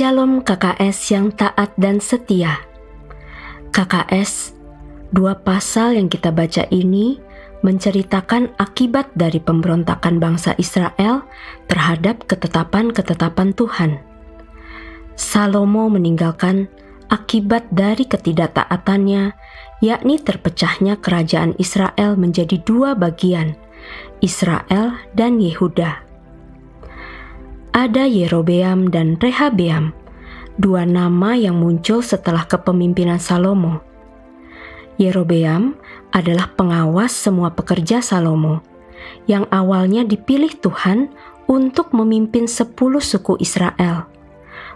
Shalom KKS yang taat dan setia. KKS, 2 pasal yang kita baca ini menceritakan akibat dari pemberontakan bangsa Israel terhadap ketetapan-ketetapan Tuhan. Salomo meninggalkan akibat dari ketidaktaatannya, yakni terpecahnya kerajaan Israel menjadi 2 bagian, Israel dan Yehuda. Ada Yerobeam dan Rehabeam, 2 nama yang muncul setelah kepemimpinan Salomo. Yerobeam adalah pengawas semua pekerja Salomo, yang awalnya dipilih Tuhan untuk memimpin 10 suku Israel.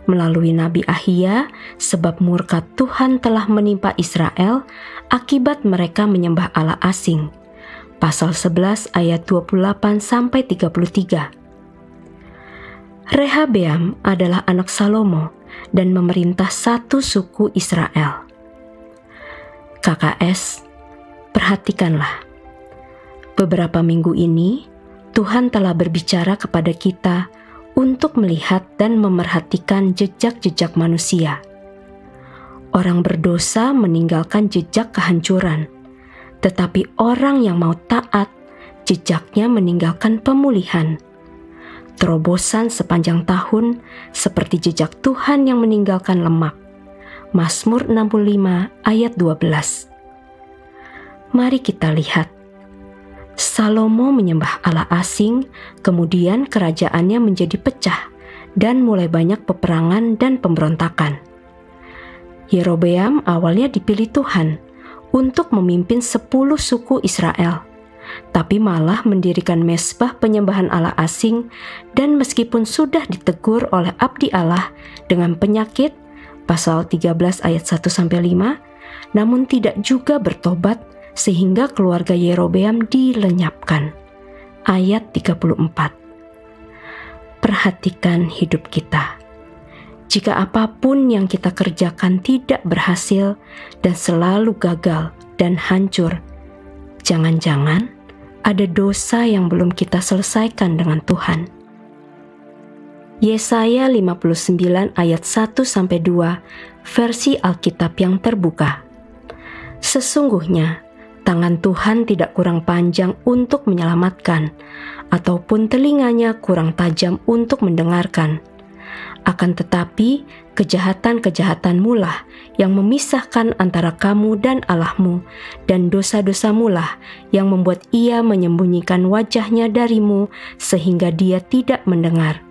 Melalui Nabi Ahia, sebab murka Tuhan telah menimpa Israel akibat mereka menyembah Allah asing. Pasal 11 ayat 28-33. Rehabeam adalah anak Salomo dan memerintah 1 suku Israel. KKS, perhatikanlah. Beberapa minggu ini, Tuhan telah berbicara kepada kita untuk melihat dan memerhatikan jejak-jejak manusia. Orang berdosa meninggalkan jejak kehancuran, tetapi orang yang mau taat, jejaknya meninggalkan pemulihan. Terobosan sepanjang tahun seperti jejak Tuhan yang meninggalkan lemak. Mazmur 65 ayat 12. Mari kita lihat. Salomo menyembah Allah asing, kemudian kerajaannya menjadi pecah dan mulai banyak peperangan dan pemberontakan. Yerobeam awalnya dipilih Tuhan untuk memimpin 10 suku Israel, tapi malah mendirikan mezbah penyembahan Allah asing, dan meskipun sudah ditegur oleh abdi Allah dengan penyakit, pasal 13 ayat 1-5, namun tidak juga bertobat sehingga keluarga Yerobeam dilenyapkan. Ayat 34. Perhatikan hidup kita. Jika apapun yang kita kerjakan tidak berhasil dan selalu gagal dan hancur, jangan-jangan ada dosa yang belum kita selesaikan dengan Tuhan. Yesaya 59 ayat 1-2 versi Alkitab yang terbuka. Sesungguhnya tangan Tuhan tidak kurang panjang untuk menyelamatkan, ataupun telinganya kurang tajam untuk mendengarkan. Akan tetapi kejahatan-kejahatanmu lah yang memisahkan antara kamu dan Allahmu, dan dosa-dosamu lah yang membuat Ia menyembunyikan wajahnya darimu sehingga Dia tidak mendengar.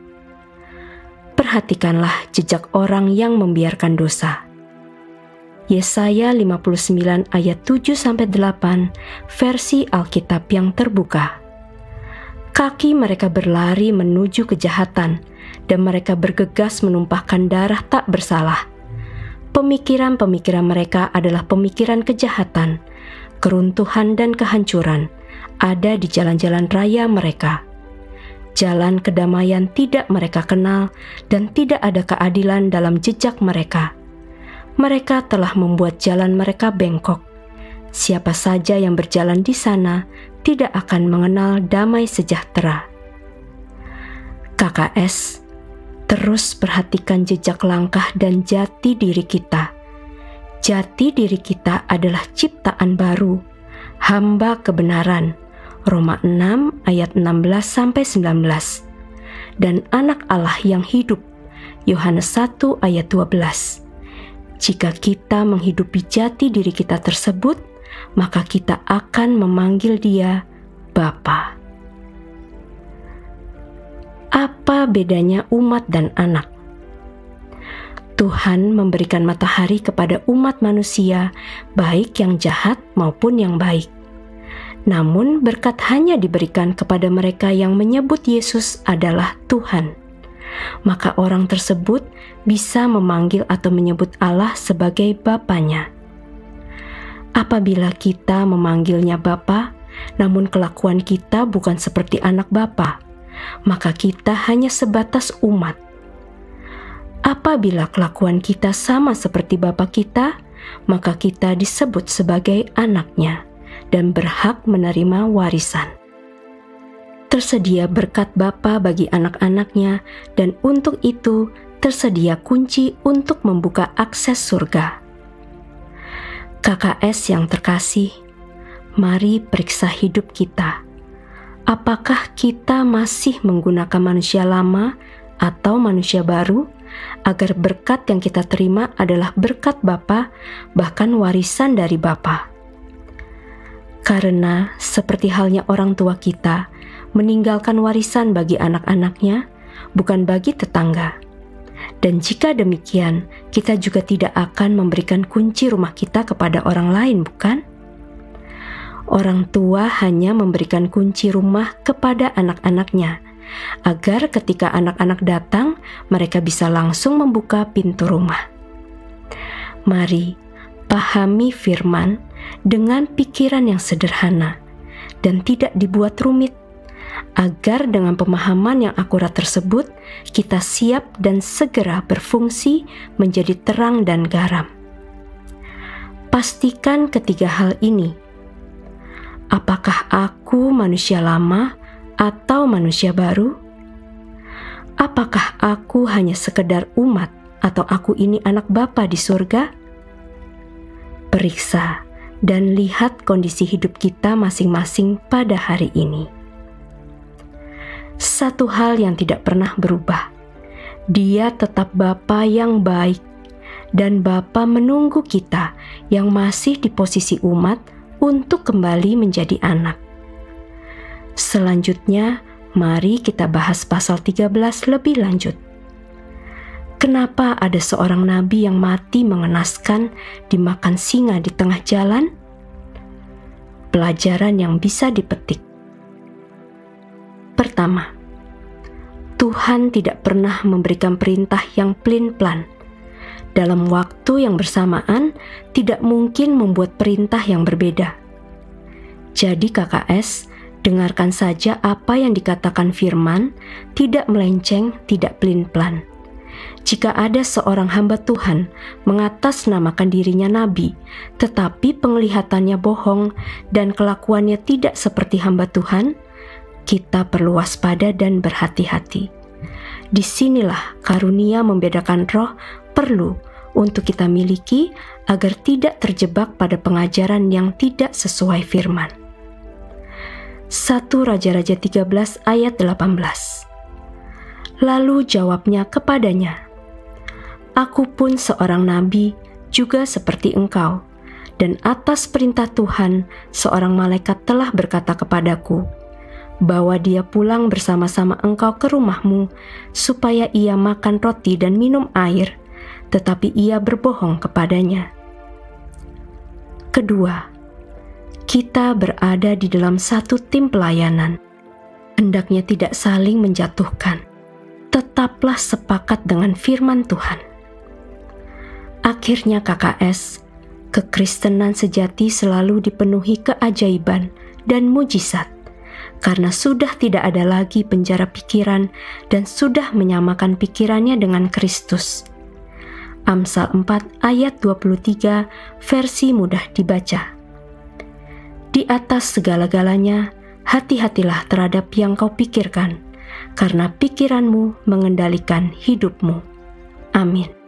Perhatikanlah jejak orang yang membiarkan dosa. Yesaya 59 ayat 7-8 versi Alkitab yang terbuka. Kaki mereka berlari menuju kejahatan, dan mereka bergegas menumpahkan darah tak bersalah. Pemikiran-pemikiran mereka adalah pemikiran kejahatan, keruntuhan dan kehancuran ada di jalan-jalan raya mereka. Jalan kedamaian tidak mereka kenal, dan tidak ada keadilan dalam jejak mereka. Mereka telah membuat jalan mereka bengkok. Siapa saja yang berjalan di sana tidak akan mengenal damai sejahtera. KKS, terus perhatikan jejak langkah dan jati diri kita. Jati diri kita adalah ciptaan baru, hamba kebenaran, Roma 6 ayat 16-19, dan anak Allah yang hidup, Yohanes 1 ayat 12. Jika kita menghidupi jati diri kita tersebut, maka kita akan memanggil Dia Bapa. Apa bedanya umat dan anak? Tuhan memberikan matahari kepada umat manusia, baik yang jahat maupun yang baik. Namun berkat hanya diberikan kepada mereka yang menyebut Yesus adalah Tuhan. Maka orang tersebut bisa memanggil atau menyebut Allah sebagai Bapanya. Apabila kita memanggilnya Bapa, namun kelakuan kita bukan seperti anak Bapa, maka kita hanya sebatas umat. Apabila kelakuan kita sama seperti Bapa kita, maka kita disebut sebagai anaknya dan berhak menerima warisan. Tersedia berkat Bapa bagi anak-anaknya, dan untuk itu tersedia kunci untuk membuka akses surga. KKS yang terkasih, mari periksa hidup kita. Apakah kita masih menggunakan manusia lama atau manusia baru, agar berkat yang kita terima adalah berkat Bapa, bahkan warisan dari Bapa? Karena seperti halnya orang tua kita meninggalkan warisan bagi anak-anaknya, bukan bagi tetangga. Dan jika demikian, kita juga tidak akan memberikan kunci rumah kita kepada orang lain, bukan? Orang tua hanya memberikan kunci rumah kepada anak-anaknya, agar ketika anak-anak datang, mereka bisa langsung membuka pintu rumah. Mari pahami firman dengan pikiran yang sederhana dan tidak dibuat rumit, agar dengan pemahaman yang akurat tersebut, kita siap dan segera berfungsi menjadi terang dan garam. Pastikan ketiga hal ini. Apakah aku manusia lama atau manusia baru? Apakah aku hanya sekedar umat atau aku ini anak Bapa di surga? Periksa dan lihat kondisi hidup kita masing-masing pada hari ini. Satu hal yang tidak pernah berubah, Dia tetap Bapa yang baik, dan Bapa menunggu kita yang masih di posisi umat untuk kembali menjadi anak. Selanjutnya, mari kita bahas pasal 13 lebih lanjut. Kenapa ada seorang nabi yang mati mengenaskan dimakan singa di tengah jalan? Pelajaran yang bisa dipetik. Pertama, Tuhan tidak pernah memberikan perintah yang pelin-pelan. Dalam waktu yang bersamaan, tidak mungkin membuat perintah yang berbeda. Jadi KKS, dengarkan saja apa yang dikatakan firman, tidak melenceng, tidak pelin-pelan. Jika ada seorang hamba Tuhan mengatasnamakan dirinya nabi, tetapi penglihatannya bohong dan kelakuannya tidak seperti hamba Tuhan, kita perlu waspada dan berhati-hati. Disinilah karunia membedakan roh perlu untuk kita miliki agar tidak terjebak pada pengajaran yang tidak sesuai firman. 1 Raja-Raja 13 ayat 18. Lalu jawabnya kepadanya, Aku pun seorang nabi, juga seperti engkau, dan atas perintah Tuhan, seorang malaikat telah berkata kepadaku, bawa dia pulang bersama-sama engkau ke rumahmu, supaya ia makan roti dan minum air, tetapi ia berbohong kepadanya. Kedua, kita berada di dalam satu tim pelayanan. Hendaknya tidak saling menjatuhkan. Tetaplah sepakat dengan firman Tuhan. Akhirnya KKS, kekristenan sejati selalu dipenuhi keajaiban dan mujizat, karena sudah tidak ada lagi penjara pikiran dan sudah menyamakan pikirannya dengan Kristus. Amsal 4 ayat 23 versi mudah dibaca. Di atas segala-galanya, hati-hatilah terhadap yang kau pikirkan, karena pikiranmu mengendalikan hidupmu. Amin.